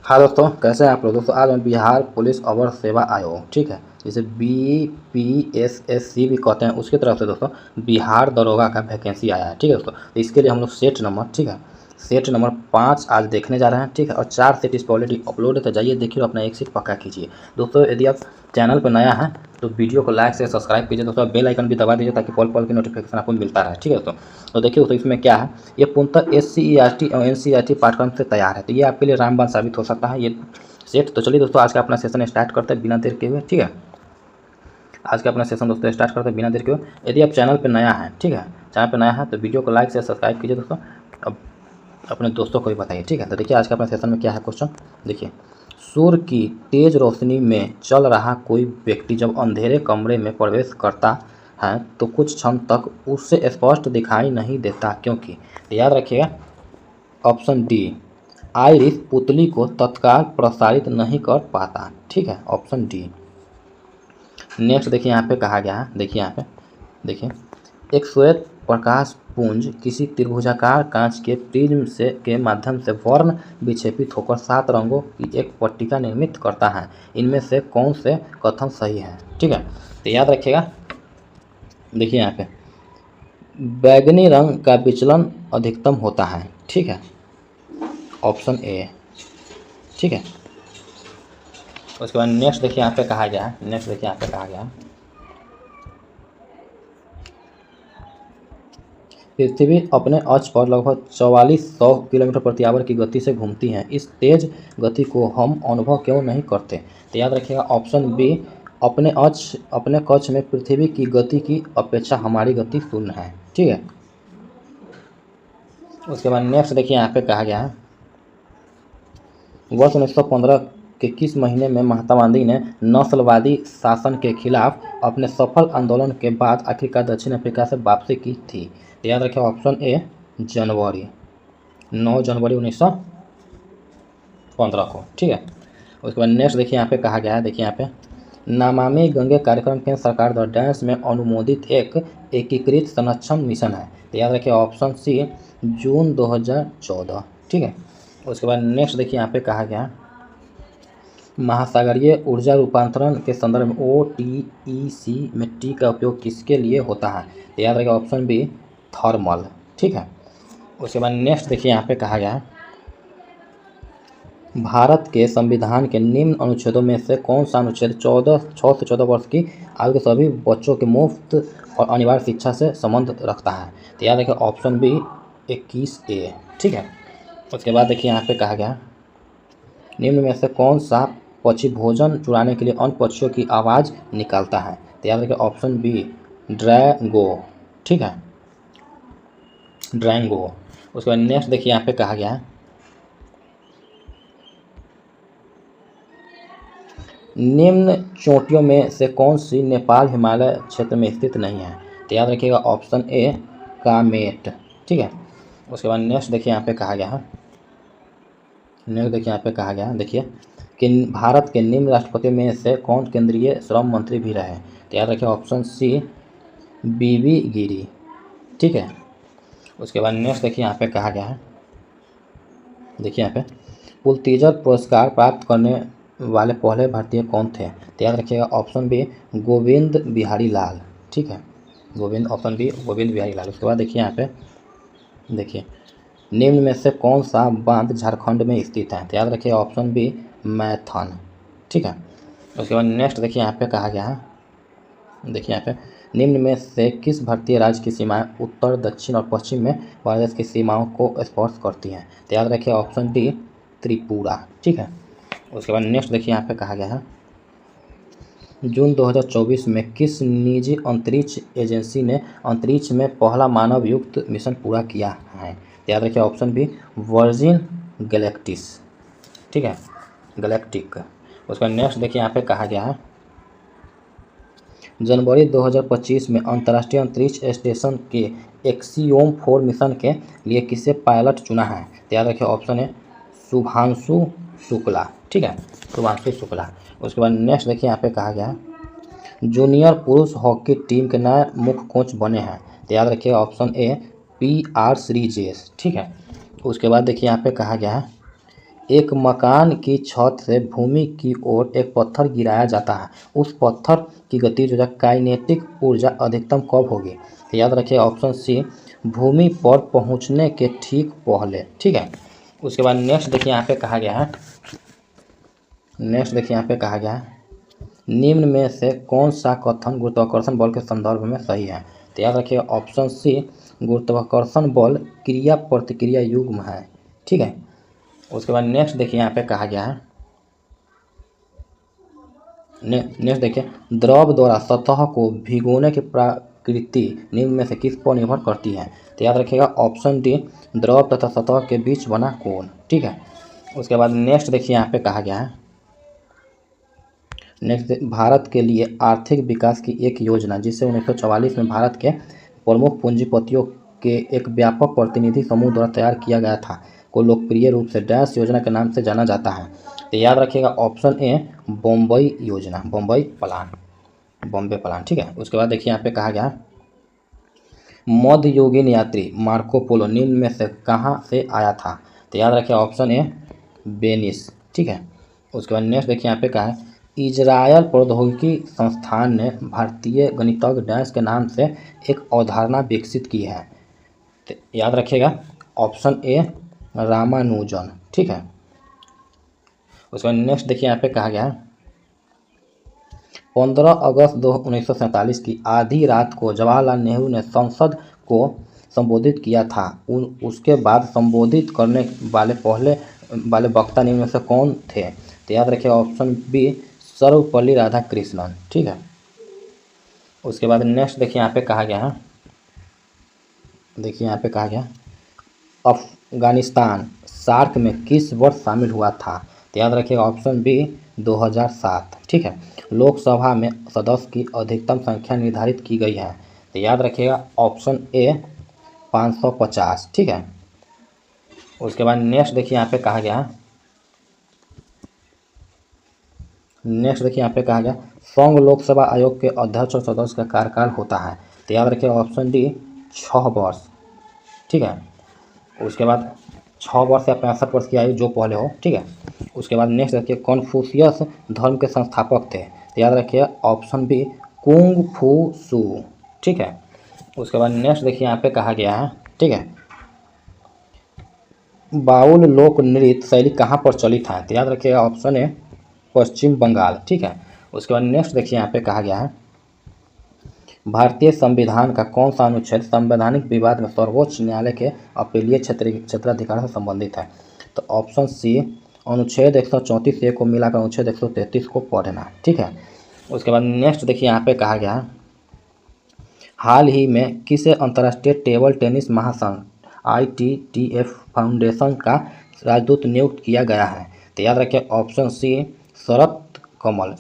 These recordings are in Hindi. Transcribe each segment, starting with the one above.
हाँ दोस्तों, कैसे हैं आप लोग। दोस्तों आज मैं बिहार पुलिस अवर सेवा आयोग, ठीक है, जिसे BPSSC भी कहते हैं, उसकी तरफ से दोस्तों बिहार दरोगा का वैकेंसी आया है। ठीक है दोस्तों, तो इसके लिए हम लोग सेट नंबर, ठीक है, सेट नंबर 5 आज देखने जा रहे हैं। ठीक है, और 4 सेट इस पर ऑलरेडी अपलोड है, तो जाइए देखिए अपना एक सीट पक्का कीजिए। दोस्तों यदि आप चैनल पर नया है तो वीडियो को लाइक से सब्सक्राइब कीजिए दोस्तों, बेल आइकन भी दबा दीजिए ताकि पल पल की नोटिफिकेशन आपको मिलता रहे। ठीक है दोस्तों, तो देखिए दोस्तों इसमें क्या है, ये पूर्णतः SCERT और NCERT पाठ्यक्रम से तैयार है, तो ये आपके लिए रामबाण साबित हो सकता है ये सेट। तो चलिए दोस्तों आज का अपना सेशन स्टार्ट करते हैं बिना देर के हुए। ठीक है, आज का अपना सेशन दोस्तों स्टार्ट करते हैं बिना देर के हुए। यदि आप चैनल पर नया है, ठीक है, चैनल पर नया है तो वीडियो को लाइक से सब्सक्राइब कीजिए दोस्तों, अब अपने दोस्तों को भी बताइए। ठीक है, तो देखिए आज का अपना सेशन में क्या है क्वेश्चन। देखिए, सूर्य की तेज रोशनी में चल रहा कोई व्यक्ति जब अंधेरे कमरे में प्रवेश करता है तो कुछ क्षण तक उससे स्पष्ट दिखाई नहीं देता, क्योंकि याद रखिएगा ऑप्शन डी, आइरिस पुतली को तत्काल प्रसारित नहीं कर पाता। ठीक है, ऑप्शन डी। नेक्स्ट देखिए यहाँ पे कहा गया है, देखिए यहाँ पे देखिए, एक श्वेत प्रकाश पुंज किसी त्रिभुजाकार कांच के प्रिज्म से के माध्यम से वर्ण विक्षेपित होकर 7 रंगों की एक पट्टिका निर्मित करता है, इनमें से कौन से कथन सही है। ठीक है, तो याद रखिएगा, देखिए यहाँ पे बैगनी रंग का विचलन अधिकतम होता है। ठीक है, ऑप्शन ए। ठीक है, उसके बाद नेक्स्ट देखिए यहाँ पे कहा गया है, नेक्स्ट देखिए यहाँ पे कहा गया है, पृथ्वी अपने अक्ष पर लगभग 4400 किलोमीटर प्रति आवर की गति से घूमती है, इस तेज गति को हम अनुभव क्यों नहीं करते। तो याद रखिएगा ऑप्शन बी, अपने कक्ष में पृथ्वी की गति की अपेक्षा हमारी गति शून्य है। ठीक है, उसके बाद नेक्स्ट देखिए यहाँ पे कहा गया है, वर्ष 1915 के किस महीने में महात्मा गांधी ने नस्लवादी शासन के खिलाफ अपने सफल आंदोलन के बाद आखिरकार दक्षिण अफ्रीका से वापसी की थी। तो याद रखें ऑप्शन ए, जनवरी 9 जनवरी 1915 को। ठीक है, उसके बाद नेक्स्ट देखिए यहाँ पे कहा गया है, देखिए यहाँ पे नमामि गंगे कार्यक्रम केंद्र सरकार द्वारा डांस में अनुमोदित एक एकीकृत संरक्षण मिशन है। तो याद रखिए ऑप्शन सी, जून 2014। ठीक है, उसके बाद नेक्स्ट देखिए यहाँ पे कहा गया, महासागरीय ऊर्जा रूपांतरण के संदर्भ में OTEC में टी का उपयोग किसके लिए होता है। तो याद रखिए ऑप्शन बी, थर्मल। ठीक है, उसके बाद नेक्स्ट देखिए यहाँ पे कहा गया है, भारत के संविधान के निम्न अनुच्छेदों में से कौन सा अनुच्छेद 6 से 14 वर्ष की आयु के सभी बच्चों के मुफ्त और अनिवार्य शिक्षा से संबंध रखता है। तो याद रखिए ऑप्शन बी, 21A। ठीक है, उसके बाद देखिए यहाँ पे कहा गया, निम्न में से कौन सा पक्षी भोजन चुराने के लिए अन्य पक्षियों की आवाज़ निकालता है। तो याद रखिए ऑप्शन बी, ड्रैगो। ठीक है, ड्रैगो। उसके बाद नेक्स्ट देखिए यहाँ पे कहा गया है, निम्न चोटियों में से कौन सी नेपाल हिमालय क्षेत्र में स्थित नहीं है। तो याद रखिएगा ऑप्शन ए, कामेट। ठीक है, उसके बाद नेक्स्ट देखिए यहाँ पे कहा गया है, नेक्स्ट देखिए यहाँ पे कहा गया है, देखिए कि भारत के निम्न राष्ट्रपतियों में से कौन केंद्रीय श्रम मंत्री भी रहे। तो याद रखिए ऑप्शन सी, BB गिरी। ठीक है, उसके बाद नेक्स्ट देखिए यहाँ पे कहा गया है, देखिए यहाँ पे पुलतीजर पुरस्कार प्राप्त करने वाले पहले भारतीय कौन थे। तो याद रखिएगा ऑप्शन बी, गोविंद बिहारी लाल। ठीक है, ऑप्शन बी, गोविंद बिहारी लाल। उसके बाद देखिए यहाँ पे देखिए, निम्न में से कौन सा बांध झारखंड में स्थित है। तो याद रखिए ऑप्शन बी, मैथन। ठीक है, उसके बाद नेक्स्ट देखिए यहाँ पे कहा गया है, देखिए यहाँ पे निम्न में से किस भारतीय राज्य की सीमाएं उत्तर, दक्षिण और पश्चिम में बांग्लादेश की सीमाओं को स्पर्श करती हैं। तो याद रखिए ऑप्शन डी, त्रिपुरा। ठीक है, उसके बाद नेक्स्ट देखिए यहाँ पे कहा गया है, जून 2024 में किस निजी अंतरिक्ष एजेंसी ने अंतरिक्ष में पहला मानव युक्त मिशन पूरा किया है। तो याद रखिए ऑप्शन बी, वर्जिन गैलेक्टिस। ठीक है, गैलेक्टिक। उसके बाद नेक्स्ट देखिए यहाँ पे कहा गया है, जनवरी 2025 में अंतर्राष्ट्रीय अंतरिक्ष स्टेशन के एक्सियोम 4 मिशन के लिए किसे पायलट चुना है। तो याद रखिए ऑप्शन है, शुभांशु शुक्ला। ठीक है, शुभांशु शुक्ला। उसके बाद नेक्स्ट देखिए यहाँ पे कहा गया है, जूनियर पुरुष हॉकी टीम के नए मुख्य कोच बने हैं। तो याद रखिए ऑप्शन ए, PR श्रीजेश। ठीक है, उसके बाद देखिए यहाँ पे कहा गया है, एक मकान की छत से भूमि की ओर एक पत्थर गिराया जाता है, उस पत्थर की गतिज ऊर्जा काइनेटिक ऊर्जा अधिकतम कब होगी? तो याद रखिए ऑप्शन सी, भूमि पर पहुंचने के ठीक पहले। ठीक है, उसके बाद नेक्स्ट देखिए यहाँ पे कहा गया है, निम्न में से कौन सा कथन गुरुत्वाकर्षण बल के संदर्भ में सही है? तो याद रखिए ऑप्शन सी, गुरुत्वाकर्षण बल क्रिया प्रतिक्रिया युग्म है। ठीक है, उसके बाद नेक्स्ट देखिए यहाँ पे कहा गया है, नेक्स्ट देखिए, द्रव द्वारा सतह को भिगोने की प्रकृति निम्न में से किस पर निर्भर करती है? तो याद रखिएगा ऑप्शन डी, द्रव तथा सतह के बीच बना कोण। ठीक है, उसके बाद नेक्स्ट देखिए यहाँ पे कहा गया है, नेक्स्ट, भारत के लिए आर्थिक विकास की एक योजना जिसे 1944 में भारत के प्रमुख पूंजीपतियों के एक व्यापक प्रतिनिधि समूह द्वारा तैयार किया गया था, को लोकप्रिय रूप से डैश योजना के नाम से जाना जाता है। तो याद रखिएगा ऑप्शन ए, बम्बई योजना, बम्बई प्लान, बॉम्बे प्लान। ठीक है, उसके बाद देखिए यहाँ पे कहा गया, मध्ययुगीन यात्री मार्को पोलो निम्न में से कहाँ से आया था? तो याद रखिए ऑप्शन ए, वेनिस। ठीक है, उसके बाद नेक्स्ट देखिए यहाँ पे कहा है, इजरायल प्रौद्योगिकी संस्थान ने भारतीय गणितज्ञ डैश के नाम से एक अवधारणा विकसित की है। तो याद रखिएगा ऑप्शन ए, रामानुजन। ठीक है, उसके बाद नेक्स्ट देखिए यहाँ पे कहा गया है, 15 अगस्त 1947 की आधी रात को जवाहरलाल नेहरू ने संसद को संबोधित किया था, उसके बाद संबोधित करने वाले पहले वाले वक्ता निम्न में से कौन थे? तो याद रखिए ऑप्शन बी, सर्वपल्ली राधाकृष्णन। ठीक है, उसके बाद नेक्स्ट देखिए यहाँ पे कहा गया है, अफगानिस्तान सार्क में किस वर्ष शामिल हुआ था? तो याद रखिएगा ऑप्शन बी, 2007। ठीक है, लोकसभा में सदस्य की अधिकतम संख्या निर्धारित की गई है। तो याद रखिएगा ऑप्शन ए, 550। ठीक है, उसके बाद नेक्स्ट देखिए यहाँ पे कहा गया, संघ लोकसेवा आयोग के अध्यक्ष और सदस्य का कार्यकाल होता है। तो याद रखिए ऑप्शन डी, 6 वर्ष। ठीक है, उसके बाद 6 वर्ष या 65 वर्ष की आयु जो पहले हो। ठीक है, उसके बाद नेक्स्ट देखिए, कन्फ्यूशियस धर्म के संस्थापक थे? तो याद रखिए ऑप्शन बी, कुंग फू सू। ठीक है, उसके बाद नेक्स्ट देखिए यहाँ पे कहा गया है, ठीक है, बाउल लोक नृत्य शैली कहाँ पर चलित है? तो याद रखिएगा ऑप्शन ए, पश्चिम बंगाल। ठीक है, उसके बाद नेक्स्ट देखिए यहाँ पे कहा गया है, भारतीय संविधान का कौन सा अनुच्छेद संवैधानिक विवाद में सर्वोच्च न्यायालय के अपीलीय क्षेत्राधिकार से संबंधित है? तो ऑप्शन सी, अनुच्छेद 134 ए को मिलाकर अनुच्छेद 133 को पढ़ना। ठीक है, उसके बाद नेक्स्ट देखिए यहाँ पे कहा गया है, हाल ही में किसे अंतर्राष्ट्रीय टेबल टेनिस महासंघ ITTF फाउंडेशन का राजदूत नियुक्त किया गया है? तो याद रखिए ऑप्शन सी, शरत कमल।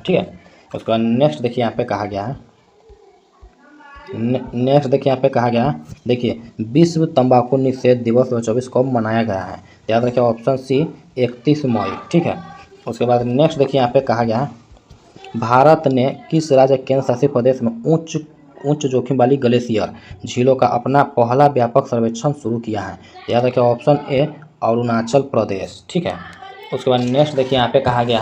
ठीक है, उसके बाद नेक्स्ट देखिए यहाँ पे कहा गया है, देखिए विश्व तंबाकू निषेध दिवस 2024 कब मनाया गया है? तो याद रखिए ऑप्शन सी, 31 मई। ठीक है, उसके बाद नेक्स्ट देखिए यहाँ पे कहा गया है, भारत ने किस राज्य केंद्र शासित प्रदेश में उच्च जोखिम वाली ग्लेशियर झीलों का अपना पहला व्यापक सर्वेक्षण शुरू किया है? तो याद रखिए ऑप्शन ए, अरुणाचल प्रदेश। ठीक है, उसके बाद नेक्स्ट देखिए यहाँ पे कहा गया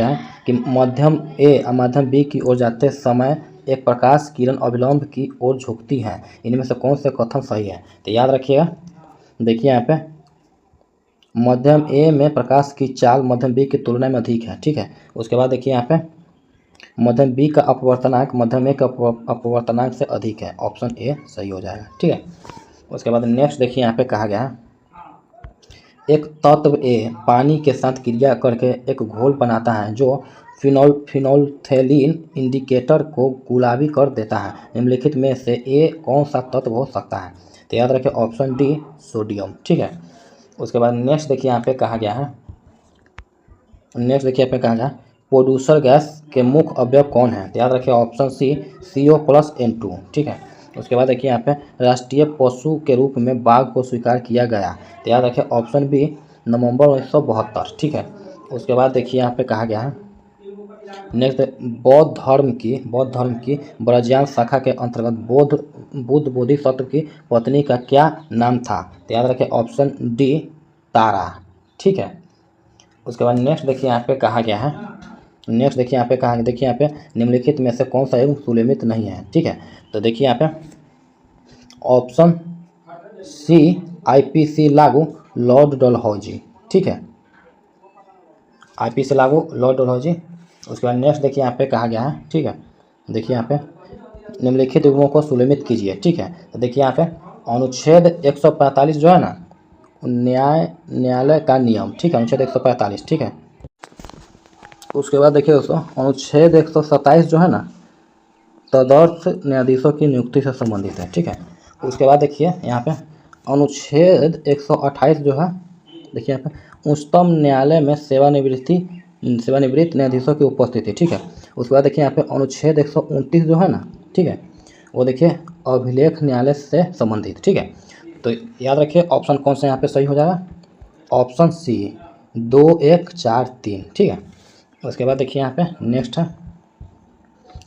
है, कि मध्यम ए और मध्यम बी की ओर जाते समय एक प्रकाश किरण अभिलंब की ओर झुकती है, इनमें से कौन से कथन सही है? तो याद रखिएगा, देखिए यहाँ पे मध्यम ए में प्रकाश की चाल मध्यम बी की तुलना में अधिक है। ठीक है, उसके बाद देखिए यहाँ पे मध्यम बी का अपवर्तनांक मध्यम ए का अपवर्तनांक से अधिक है, ऑप्शन ए सही हो जाएगा। ठीक है, उसके बाद नेक्स्ट देखिए यहाँ पे कहा गया है, एक तत्व ए पानी के साथ क्रिया करके एक घोल बनाता है जो फिनोल्फथेलीन इंडिकेटर को गुलाबी कर देता है, निम्नलिखित में से ए कौन सा तत्व हो सकता है? तो याद रखिए ऑप्शन डी, सोडियम। ठीक है, उसके बाद नेक्स्ट देखिए यहाँ पे कहा गया है, प्रोड्यूसर गैस के मुख्य अवयव कौन है? तो याद रखिए ऑप्शन सी, CO+N2। ठीक है, उसके बाद देखिए यहाँ पे राष्ट्रीय पशु के रूप में बाघ को स्वीकार किया गया? तो याद रखिए ऑप्शन बी, नवंबर 1972। ठीक है, उसके बाद देखिए यहाँ पे कहा गया है, नेक्स्ट, बौद्ध धर्म की ब्रजयान शाखा के अंतर्गत बुद्ध बोधिसत्व की पत्नी का क्या नाम था? तो याद रखें ऑप्शन डी तारा। ठीक है। उसके बाद नेक्स्ट देखिए यहाँ पे कहा गया है, नेक्स्ट देखिए यहाँ पे कहा, देखिए यहाँ पे निम्नलिखित में से कौन सा युग सुलेमित नहीं है? ठीक है, तो देखिए यहाँ पे ऑप्शन सी आईपीसी लागू लॉर्ड डलहौजी। ठीक है, आईपीसी लागू लॉर्ड डलहौजी। उसके बाद नेक्स्ट देखिए यहाँ पे कहा गया है, ठीक है, देखिए यहाँ पे निम्नलिखित युगों को सुलेमित कीजिए। ठीक है, तो देखिए यहाँ पे अनुच्छेद 145 जो है ना, न्यायालय का नियम। ठीक है, अनुच्छेद 145। ठीक है, उसके बाद देखिए दोस्तों अनुच्छेद 127 जो है ना, तदर्थ न्यायाधीशों की नियुक्ति से संबंधित है। ठीक है, उसके बाद देखिए यहाँ पे अनुच्छेद 128 जो है, देखिए यहाँ पे उच्चतम न्यायालय में सेवानिवृत्त न्यायाधीशों की उपस्थिति। ठीक है, उसके बाद देखिए यहाँ पे अनुच्छेद 129 जो है ना, ठीक है, वो देखिए अभिलेख न्यायालय से संबंधित। ठीक है, तो याद रखिए ऑप्शन कौन सा यहाँ पे सही हो जाएगा? Option C 2, 1, 4, 3। ठीक है, उसके बाद देखिए यहाँ पे नेक्स्ट है,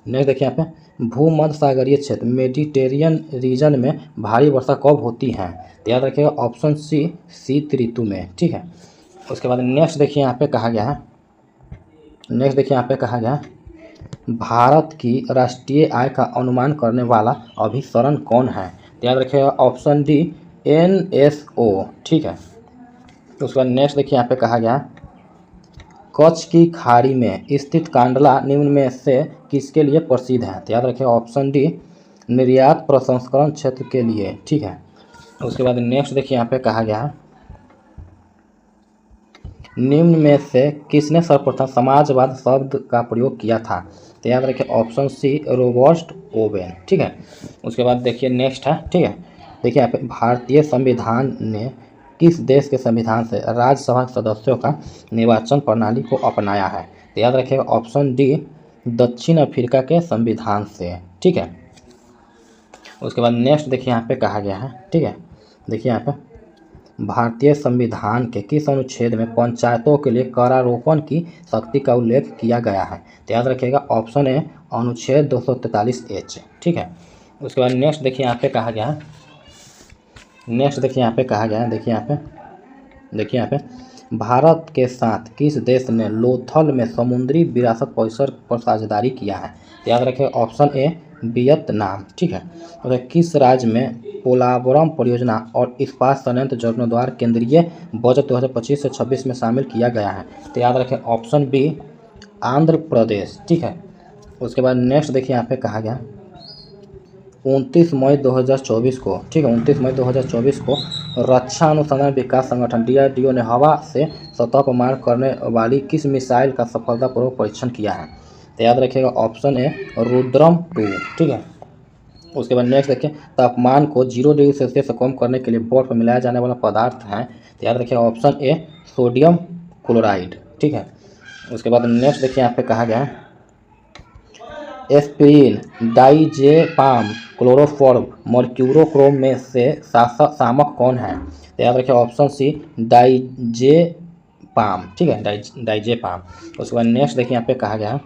नेक्स्ट देखिए यहाँ पे भूमध्य सागरीय क्षेत्र मेडिटेरियन रीजन में भारी वर्षा कब होती है? तो याद रखिएगा ऑप्शन सी शीत ऋतु में। ठीक है, उसके बाद नेक्स्ट देखिए यहाँ पे कहा गया है, नेक्स्ट देखिए यहाँ पे कहा गया है भारत की राष्ट्रीय आय का अनुमान करने वाला अभिसरण कौन है? तो याद रखिएगा ऑप्शन डी NSO। ठीक है, उसके बाद नेक्स्ट देखिए यहाँ पे कहा गया है कच्छ की खाड़ी में स्थित कांडला निम्न में से किसके लिए प्रसिद्ध है? तो याद रखिए ऑप्शन डी निर्यात प्रसंस्करण क्षेत्र के लिए। ठीक है, उसके बाद नेक्स्ट देखिए यहाँ पे कहा गया है निम्न में से किसने सर्वप्रथम समाजवाद शब्द का प्रयोग किया था? तो याद रखिए ऑप्शन सी रॉबर्ट ओवेन। ठीक है, उसके बाद देखिए नेक्स्ट है, ठीक है, देखिए यहाँ पे भारतीय संविधान ने किस देश के संविधान से राज्यसभा सदस्यों का निर्वाचन प्रणाली को अपनाया है? तो याद रखिएगा ऑप्शन डी दक्षिण अफ्रीका के संविधान से। ठीक है, उसके बाद नेक्स्ट देखिए यहाँ पे कहा गया है, ठीक है, देखिए यहाँ पे भारतीय संविधान के किस अनुच्छेद में पंचायतों के लिए करारोपण की शक्ति का उल्लेख किया गया है? तो याद रखिएगा ऑप्शन ए अनुच्छेद 243H। ठीक है, उसके बाद नेक्स्ट देखिए यहाँ पे कहा गया है, नेक्स्ट देखिए यहाँ पे कहा गया है, देखिए यहाँ पे भारत के साथ किस देश ने लोथल में समुद्री विरासत परिसर पर साझेदारी किया है? तो याद रखिए ऑप्शन ए वियतनाम। ठीक है, और किस राज्य में पोलावरम परियोजना और इस्पात संयंत्र जीर्णोद्धार केंद्रीय बजट 2025 से 26 में शामिल किया गया है? तो याद रखें ऑप्शन बी आंध्र प्रदेश। ठीक है, उसके बाद नेक्स्ट देखिए यहाँ पे कहा गया 29 मई 2024 को, ठीक है, 29 मई 2024 को रक्षा अनुसंधान विकास संगठन DRDO ने हवा से सतह पर मार करने वाली किस मिसाइल का सफलतापूर्वक परीक्षण किया है? तो याद रखिएगा ऑप्शन ए रुद्रम 2। ठीक है, उसके बाद नेक्स्ट देखिए तापमान को 0 डिग्री सेल्सियस से कम करने के लिए बर्फ में मिलाया जाने वाला पदार्थ है? तो याद रखिएगा ऑप्शन ए सोडियम क्लोराइड। ठीक है, उसके बाद नेक्स्ट देखिए यहाँ पे कहा गया है एस्पिरिन डाइजेपाम क्लोरोफॉर्म मर्क्यूरोक्रोम में से शामक कौन है? तो याद रखिए ऑप्शन सी डाइजेपाम। ठीक है, डाइजेपाम। उसके बाद नेक्स्ट देखिए यहाँ पे कहा गया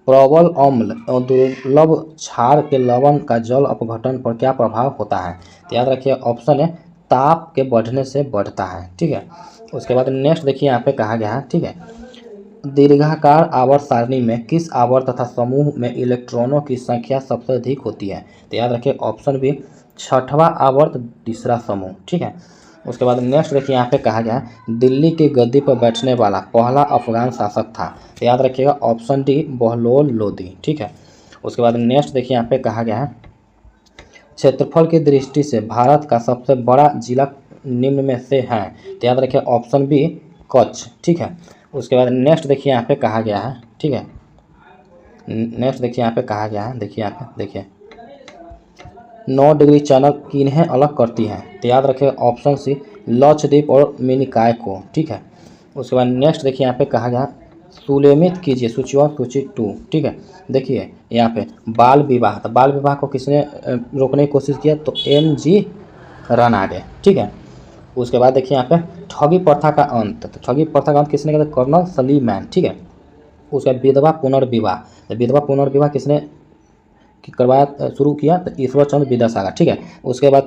प्रबल अम्ल और दुर्लभ क्षार के लवण का जल अपघटन पर क्या प्रभाव होता है? तो याद रखिए ऑप्शन है ताप के बढ़ने से बढ़ता है। ठीक है, उसके बाद नेक्स्ट देखिए यहाँ पे कहा गया है, ठीक है, दीर्घाकार आवर्त सारणी में किस आवर्त तथा समूह में इलेक्ट्रॉनों की संख्या सबसे अधिक होती है? तो याद रखिए ऑप्शन बी छठवां आवर्त तीसरा समूह। ठीक है, उसके बाद नेक्स्ट देखिए यहाँ पे कहा गया दिल्ली की गद्दी पर बैठने वाला पहला अफगान शासक था? तो याद रखिएगा ऑप्शन डी बहलोल लोदी। ठीक है, उसके बाद नेक्स्ट देखिए यहाँ पे कहा गया है क्षेत्रफल की दृष्टि से भारत का सबसे बड़ा जिला निम्न में से है? तो याद रखिए ऑप्शन बी कच्छ। ठीक है, उसके बाद नेक्स्ट देखिए यहाँ पे कहा गया है, ठीक है, नेक्स्ट देखिए यहाँ पे कहा गया है, देखिए यहाँ पे देखिए 9 डिग्री चैनल किन्हें अलग करती है? तो याद रखिए ऑप्शन सी लक्षद्वीप और मिनिकॉय को। ठीक है, उसके बाद नेक्स्ट देखिए यहाँ पे कहा गया सुलेमित कीजिए सूची 1 सूची 2। ठीक है, देखिए यहाँ पे बाल विवाह, तो बाल विवाह को किसने रोकने की कोशिश किया? तो MG रनाडे। ठीक है, उसके बाद देखिए यहाँ पे ठगी प्रथा का अंत, तो ठगी प्रथा का अंत किसने किया? कर्नल सलीमैन। ठीक है, उसका विधवा पुनर्विवाह, तो विधवा पुनर्विवाह किसने करवाया, शुरू किया, तो ईश्वर चंद्र विद्यासागर, ठीक है। उसके बाद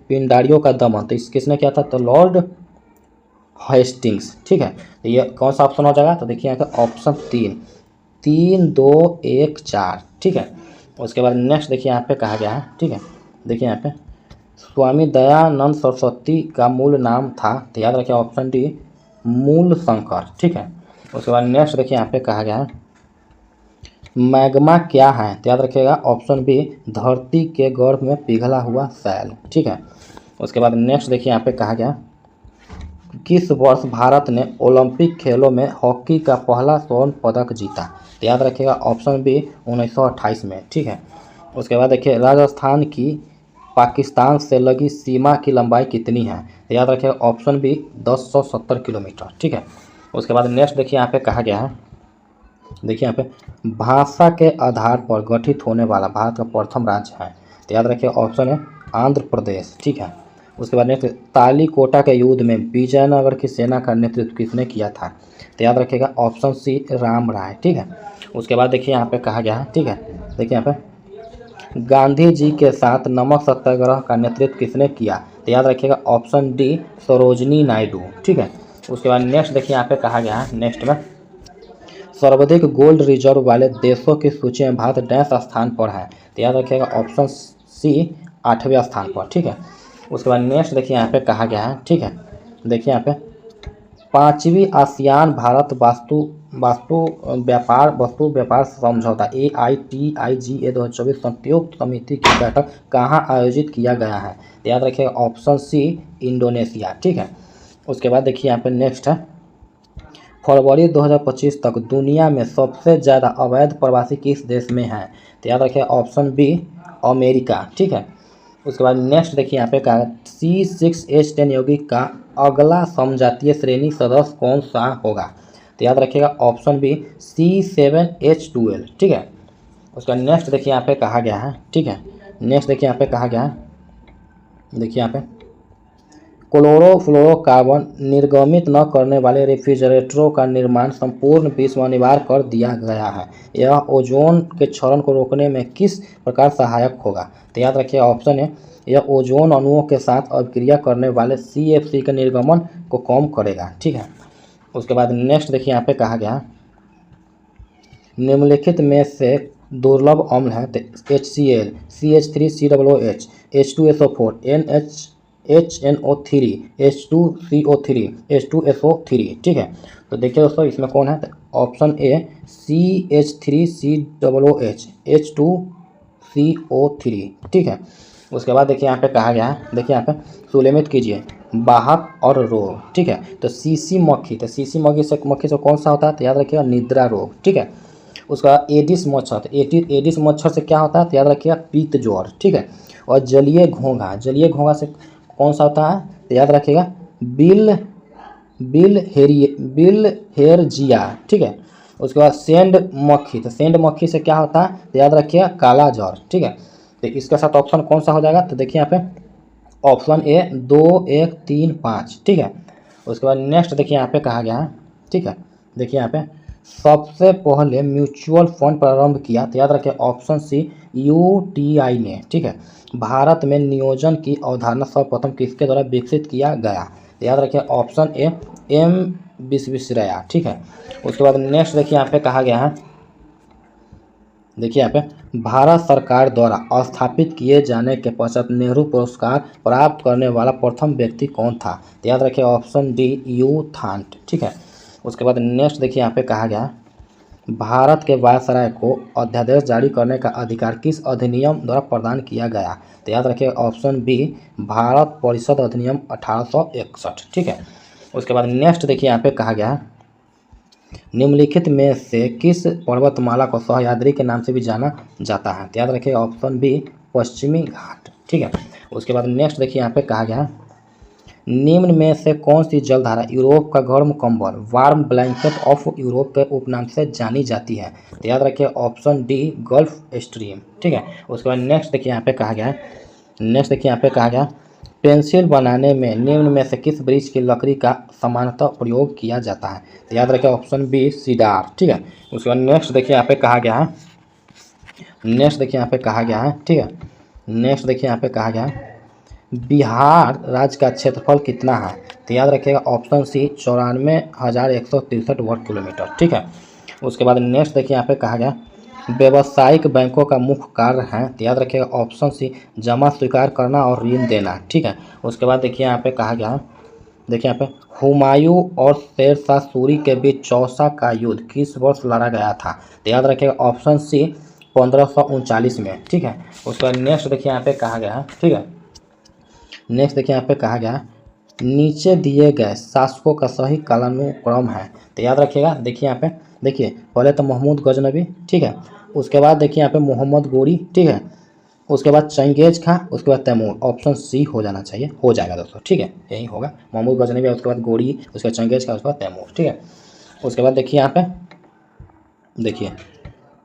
पिंडारियों का दमन, तो किसने किया था, तो लॉर्ड हेस्टिंग्स, ठीक है। तो ये कौन सा ऑप्शन हो जाएगा, तो देखिए यहाँ का ऑप्शन 3, 3, 2, 1, 4, ठीक है। उसके बाद नेक्स्ट देखिए यहाँ पे कहा गया है, ठीक है। देखिए यहाँ पे स्वामी दयानंद सरस्वती का मूल नाम था, तो याद रखिए ऑप्शन डी मूल शंकर, ठीक है। उसके बाद नेक्स्ट देखिए यहाँ पे कहा गया है मैग्मा क्या है, तो याद रखिएगा ऑप्शन बी धरती के गर्भ में पिघला हुआ शैल, ठीक है। उसके बाद नेक्स्ट देखिए यहाँ पे कहा गया किस वर्ष भारत ने ओलंपिक खेलों में हॉकी का पहला स्वर्ण पदक जीता, तो याद रखिएगा ऑप्शन बी 1928 में, ठीक है। उसके बाद देखिए राजस्थान की पाकिस्तान से लगी सीमा की लंबाई कितनी है, तो याद रखिएगा ऑप्शन बी 1070 किलोमीटर, ठीक है। उसके बाद नेक्स्ट देखिए यहाँ पे कहा गया है, देखिए यहाँ पे भाषा के आधार पर गठित होने वाला भारत का प्रथम राज्य है, तो याद रखिए ऑप्शन है आंध्र प्रदेश, ठीक है। उसके बाद नेक्स्ट तालीकोटा के युद्ध में विजयनगर की सेना का नेतृत्व किसने किया था, तो याद रखिएगा ऑप्शन सी राम राय, ठीक है। उसके बाद देखिए यहाँ पे कहा गया है, ठीक है। देखिए यहाँ पे गांधी जी के साथ नमक सत्याग्रह का नेतृत्व किसने किया, तो याद रखिएगा ऑप्शन डी सरोजनी नायडू, ठीक है। उसके बाद नेक्स्ट देखिए यहाँ पे कहा गया है, नेक्स्ट में सर्वाधिक गोल्ड रिजर्व वाले देशों की सूची में भारत डैश स्थान पर है, तो याद रखिएगा ऑप्शन सी 8वें स्थान पर, ठीक है। उसके बाद नेक्स्ट देखिए यहाँ पे कहा गया है, ठीक है। देखिए यहाँ पे 5वीं आसियान भारत वस्तु व्यापार समझौता AITIGA 2024 संयुक्त समिति की बैठक कहाँ आयोजित किया गया है, तो याद रखिएगा ऑप्शन सी इंडोनेशिया, ठीक है। उसके बाद देखिए यहाँ पे नेक्स्ट है फरवरी 2025 तक दुनिया में सबसे ज़्यादा अवैध प्रवासी किस देश में है, तो याद रखिए ऑप्शन बी अमेरिका, ठीक है। उसके बाद नेक्स्ट देखिए यहाँ पे कहा C6H10 यौगिक का अगला समजातीय श्रेणी सदस्य कौन सा होगा, तो याद रखिएगा ऑप्शन बी C7H12, ठीक है। उसका नेक्स्ट देखिए यहाँ पे कहा गया है, ठीक है। नेक्स्ट देखिए यहाँ पे कहा गया है, देखिए यहाँ पे क्लोरोफ्लोरोकार्बन निर्गमित न करने वाले रेफ्रिजरेटरों का निर्माण संपूर्ण विश्व में अनिवार्य कर दिया गया है, यह ओजोन के क्षरण को रोकने में किस प्रकार सहायक होगा, तो याद रखिए ऑप्शन है यह ओजोन अणुओं के साथ अभिक्रिया करने वाले CFC के निर्गमन को कम करेगा, ठीक है। उसके बाद नेक्स्ट देखिए यहाँ पे कहा गया निम्नलिखित में से दुर्लभ अम्ल है, तो HCl CH3COOH H2SO4 HNO3 H2CO3 H2SO3, ठीक है। तो देखिए दोस्तों इसमें कौन है, तो ऑप्शन ए CH3COOH H2CO3, ठीक है। उसके बाद देखिए यहाँ पे कहा गया है, देखिए यहाँ पे सुलेमित कीजिए वाहक और रोग, ठीक है। तो सीसी मक्खी, तो सीसी मक्खी से कौन सा होता है, तो याद रखिएगा निद्रा रोग, ठीक है। उसका एडिस मच्छर, तो एडिस मच्छर से क्या होता है, तो याद रखिएगा पीत ज्वर, ठीक है। और जलीय घोंघा से कौन सा होता है, तो याद रखिएगा बिल हेरजिया, ठीक है। उसके बाद सेंड मक्खी, तो सेंड मक्खी से क्या होता है, तो याद रखिएगा काला ज्वर, ठीक है। तो इसके साथ ऑप्शन कौन सा हो जाएगा, तो देखिए यहाँ पे ऑप्शन ए 2, 1, 3, 5, ठीक है। उसके बाद नेक्स्ट देखिए यहाँ पे कहा गया है, ठीक है। देखिए यहाँ पे सबसे पहले म्यूचुअल फंड प्रारंभ किया, तो याद रखिए ऑप्शन सी UTI ने, ठीक है। भारत में नियोजन की अवधारणा सर्वप्रथम किसके द्वारा विकसित किया गया, तो याद रखिए ऑप्शन ए M विश्वेश्वरैया, ठीक है। उसके बाद नेक्स्ट देखिए यहाँ पे कहा गया है, देखिए यहाँ पे भारत सरकार द्वारा स्थापित किए जाने के पश्चात नेहरू पुरस्कार प्राप्त करने वाला प्रथम व्यक्ति कौन था, तो याद रखिए ऑप्शन डी यू थांट, ठीक है। उसके बाद नेक्स्ट देखिए यहाँ पे कहा गया भारत के वायसराय को अध्यादेश जारी करने का अधिकार किस अधिनियम द्वारा प्रदान किया गया, तो याद रखिए ऑप्शन बी भारत परिषद अधिनियम 1861, ठीक है। उसके बाद नेक्स्ट देखिए यहाँ पे कहा गया निम्नलिखित में से किस पर्वतमाला को सह्याद्री के नाम से भी जाना जाता है, तो याद रखिए ऑप्शन बी पश्चिमी घाट, ठीक है। उसके बाद नेक्स्ट देखिए यहाँ पे कहा गया निम्न में से कौन सी जलधारा यूरोप का गर्म कंबल वार्म ब्लैंकेट ऑफ यूरोप के उपनाम से जानी जाती है, तो याद रखिए ऑप्शन डी गल्फ स्ट्रीम, ठीक है। उसके बाद नेक्स्ट देखिए यहाँ पे कहा गया पेंसिल बनाने में निम्न में से किस वृक्ष की लकड़ी का सामान्यतः प्रयोग किया जाता है? तो याद रखें ऑप्शन बी सीडार। ठीक है, उसके बाद नेक्स्ट देखिए यहाँ पे कहा गया है, नेक्स्ट देखिए यहाँ पे कहा गया है, ठीक है, नेक्स्ट देखिए यहाँ पे कहा गया है बिहार राज्य का क्षेत्रफल कितना है? तो याद रखिएगा ऑप्शन सी 94,163 वर्ग किलोमीटर। ठीक है, उसके बाद नेक्स्ट देखिए यहाँ पे कहा गया व्यावसायिक बैंकों का मुख्य कार्य है। तो याद रखिएगा ऑप्शन सी जमा स्वीकार करना और ऋण देना। ठीक है, उसके बाद देखिए यहाँ पे कहा गया, देखिए यहाँ पे हुमायूं और शेर शाह सूरी के बीच चौसा का युद्ध किस वर्ष लड़ा गया था? तो याद रखिएगा ऑप्शन सी 1539 में। ठीक है, उसके बाद नेक्स्ट देखिए यहाँ पे कहा गया है, ठीक है, नेक्स्ट देखिए यहाँ पे कहा गया नीचे दिए गए शासकों का सही कालानुक्रम है। तो याद रखिएगा, देखिए यहाँ पे देखिए पहले तो महमूद गजनबी, ठीक है, उसके बाद देखिए यहाँ पे मोहम्मद गोरी, ठीक है, उसके बाद चंगेज खां, उसके बाद तैमूर। ऑप्शन सी हो जाना चाहिए, हो जाएगा दोस्तों। ठीक है, यही होगा, महमूद गजनबी, उसके बाद गोरी, उसके बाद चंगेज खां, उसके बाद तैमूर। ठीक है, उसके बाद देखिए यहाँ पे देखिए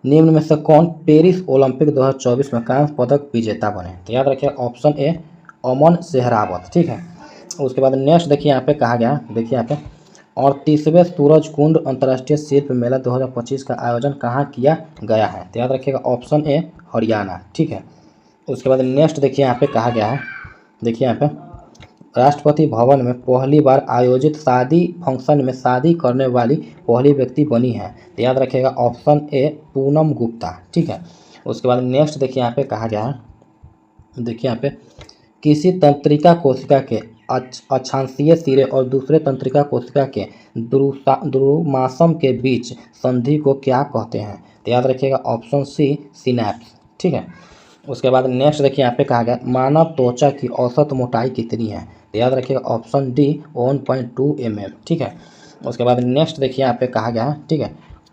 निम्न में से कौन पेरिस ओलंपिक 2024 में कांस्य पदक विजेता बने? तो याद रखिए ऑप्शन ए अमन सेहरावत। ठीक है, उसके बाद नेक्स्ट देखिए यहाँ पे कहा गया, देखिए यहाँ पे 38वें सूरजकुंड अंतर्राष्ट्रीय शिल्प मेला 2025 का आयोजन कहाँ किया गया है? तो याद रखिएगा ऑप्शन ए हरियाणा। ठीक है, उसके बाद नेक्स्ट देखिए यहाँ पे कहा गया है, देखिए यहाँ पे राष्ट्रपति भवन में पहली बार आयोजित शादी फंक्शन में शादी करने वाली पहली व्यक्ति बनी है। तो याद रखिएगा ऑप्शन ए पूनम गुप्ता। ठीक है, उसके बाद नेक्स्ट देखिए यहाँ पे कहा गया है, देखिए यहाँ पे किसी तंत्रिका कोशिका के अक्षांशीय सिरे और दूसरे तंत्रिका कोशिका के ध्रुमासम के बीच संधि को क्या कहते हैं? तो याद रखिएगा ऑप्शन सी सिनैप्स। ठीक है, उसके बाद नेक्स्ट देखिए यहाँ पे कहा गया मानव त्वचा की औसत मोटाई कितनी है? तो याद रखिएगा ऑप्शन डी 1.2 mm। ठीक है, उसके बाद नेक्स्ट देखिए यहाँ पे कहा गया, ठीक है,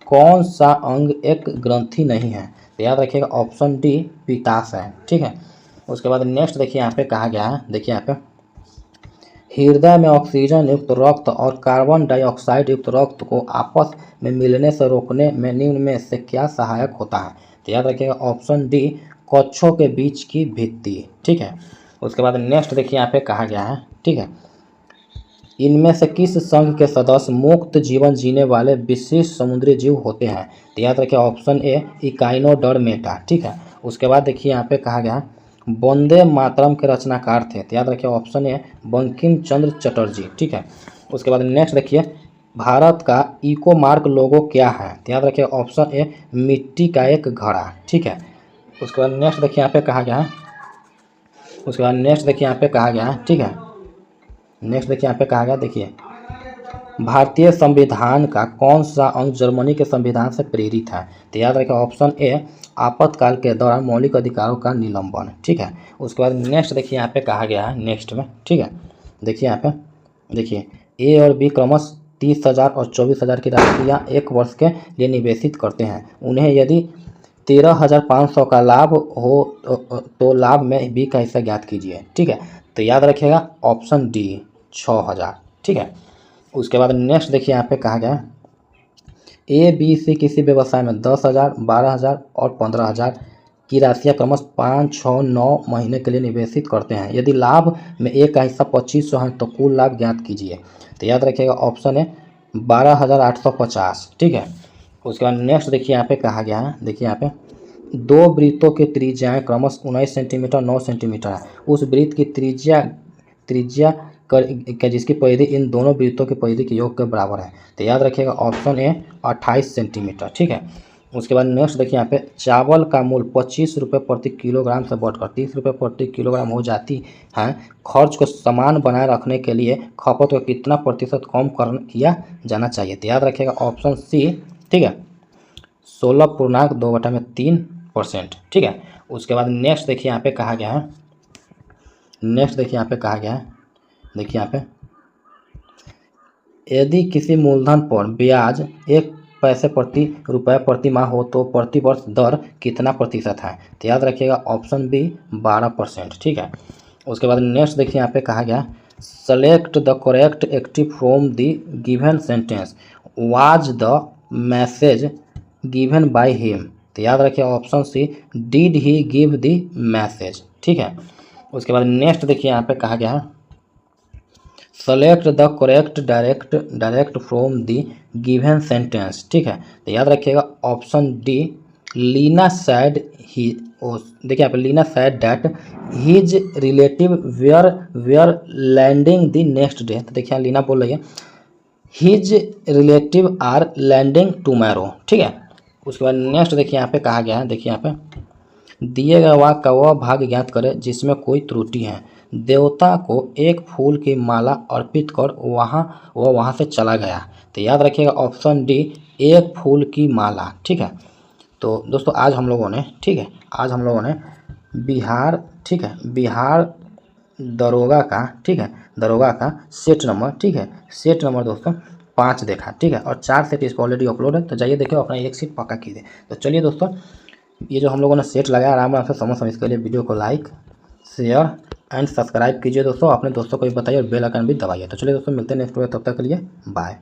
कौन सा अंग एक ग्रंथि नहीं है? तो याद रखिएगा ऑप्शन डी पित्ताशय है। ठीक है, उसके बाद नेक्स्ट देखिए यहाँ पे कहा गया है, देखिए यहाँ पे हृदय में ऑक्सीजन युक्त रक्त और कार्बन डाइऑक्साइड युक्त रक्त को आपस में मिलने से रोकने में निम्न में से क्या सहायक होता है? तो याद रखिएगा ऑप्शन डी कक्षों के बीच की भित्ति। ठीक है, उसके बाद नेक्स्ट देखिए यहाँ पे कहा गया है, ठीक है, इनमें से किस संघ के सदस्य मुक्त जीवन जीने वाले विशिष्ट समुद्री जीव होते हैं? तो याद रखिए ऑप्शन ए इकाइनोडर्मेटा। ठीक है, उसके बाद देखिए यहाँ पे कहा गया वंदे मातरम के रचनाकार थे। तो याद रखिए ऑप्शन ए बंकिम चंद्र चटर्जी। ठीक है, उसके बाद नेक्स्ट देखिए भारत का इको मार्क लोगो क्या है? तो याद रखिए ऑप्शन ए मिट्टी का एक घड़ा। ठीक है, उसके बाद नेक्स्ट देखिए यहाँ पे कहा गया है, उसके बाद नेक्स्ट देखिए यहाँ पे कहा गया है, ठीक है, नेक्स्ट देखिए यहाँ पे कहा गया देखिए भारतीय संविधान का कौन सा अंग जर्मनी के संविधान से प्रेरित है? तो याद रखें ऑप्शन ए आपातकाल के दौरान मौलिक अधिकारों का निलंबन। ठीक है, उसके बाद नेक्स्ट देखिए यहाँ पे कहा गया है नेक्स्ट में, ठीक है, देखिए यहाँ पे देखिए ए और बी क्रमश 30,000 और 24,000 की राशियाँ एक वर्ष के लिए निवेशित करते हैं। उन्हें यदि 13,500 का लाभ हो तो लाभ में बी का हिस्सा ज्ञात कीजिए। ठीक है, तो याद रखिएगा ऑप्शन डी 6,000। ठीक है, उसके बाद नेक्स्ट देखिए यहाँ पे कहा गया ए बी सी किसी व्यवसाय में 10,000, 12,000 और 15,000 की राशियाँ क्रमश 5, 6, 9 महीने के लिए निवेशित करते हैं। यदि लाभ में ए का हिस्सा 2,500 है तो कुल लाभ ज्ञात कीजिए। तो याद रखिएगा ऑप्शन है 12,850। ठीक है, उसके बाद नेक्स्ट देखिए यहाँ पे कहा गया है, देखिए यहाँ पे दो वृत्तों की त्रिज्याएँ क्रमश 19 सेंटीमीटर 9 सेंटीमीटर है। उस वृत्त की त्रिज्या जिसकी परिधि इन दोनों वृत्तों की परिधि के योग के बराबर है। तो याद रखिएगा ऑप्शन ए 28 सेंटीमीटर। ठीक है, उसके बाद नेक्स्ट देखिए यहाँ पे चावल का मूल्य 25 रुपये प्रति किलोग्राम से बढ़कर 30 रुपये प्रति किलोग्राम हो जाती है। खर्च को समान बनाए रखने के लिए खपत को कितना प्रतिशत कम किया जाना चाहिए? तो याद रखिएगा ऑप्शन सी, ठीक है, 16.2/3%। ठीक है, उसके बाद नेक्स्ट देखिए यहाँ पे कहा गया है, नेक्स्ट देखिए यहाँ पे कहा गया है, देखिए यहाँ पे यदि किसी मूलधन पर ब्याज 1 पैसे प्रति रुपये प्रति माह हो तो प्रति वर्ष दर कितना प्रतिशत है? तो याद रखिएगा ऑप्शन बी 12%। ठीक है, उसके बाद नेक्स्ट देखिए यहाँ पे कहा गया select the correct active from the given sentence was the message given by him. तो याद रखिए option C did he give the message. ठीक है, उसके बाद नेक्स्ट देखिए यहाँ पे कहा गया है select the correct direct from the given sentence. ठीक है, तो याद रखिएगा option D, Leena said he, देखिए यहाँ पे Leena said that his relative were landing the next day. तो देखिए लीना बोल रही है his relative are landing tomorrow. ठीक है, उसके बाद नेक्स्ट देखिए यहाँ पे कहा गया है, देखिए यहाँ पे दिए गए वाक्य का वह भाग ज्ञात करें जिसमें कोई त्रुटि है। देवता को एक फूल की माला अर्पित कर वहाँ से चला गया। तो याद रखिएगा ऑप्शन डी, एक फूल की माला। ठीक है, तो दोस्तों आज हम लोगों ने, ठीक है, आज हम लोगों ने बिहार, ठीक है, बिहार दरोगा का, ठीक है, दरोगा का सेट नंबर, ठीक है, सेट नंबर दोस्तों 5 देखा। ठीक है, और 4 सेट इस पर ऑलरेडी अपलोड है, तो जाइए देखिए अपना एक सीट पक्का कीजिए। तो चलिए दोस्तों, ये जो हम लोगों ने सेट लगाया आराम से समझ इसके लिए वीडियो को लाइक शेयर एंड सब्सक्राइब कीजिए दोस्तों, अपने दोस्तों को भी बताइए और बेल आइकन भी दबाइए। तो चलिए दोस्तों मिलते हैं नेक्स्ट वीडियो, तब तक के लिए बाय।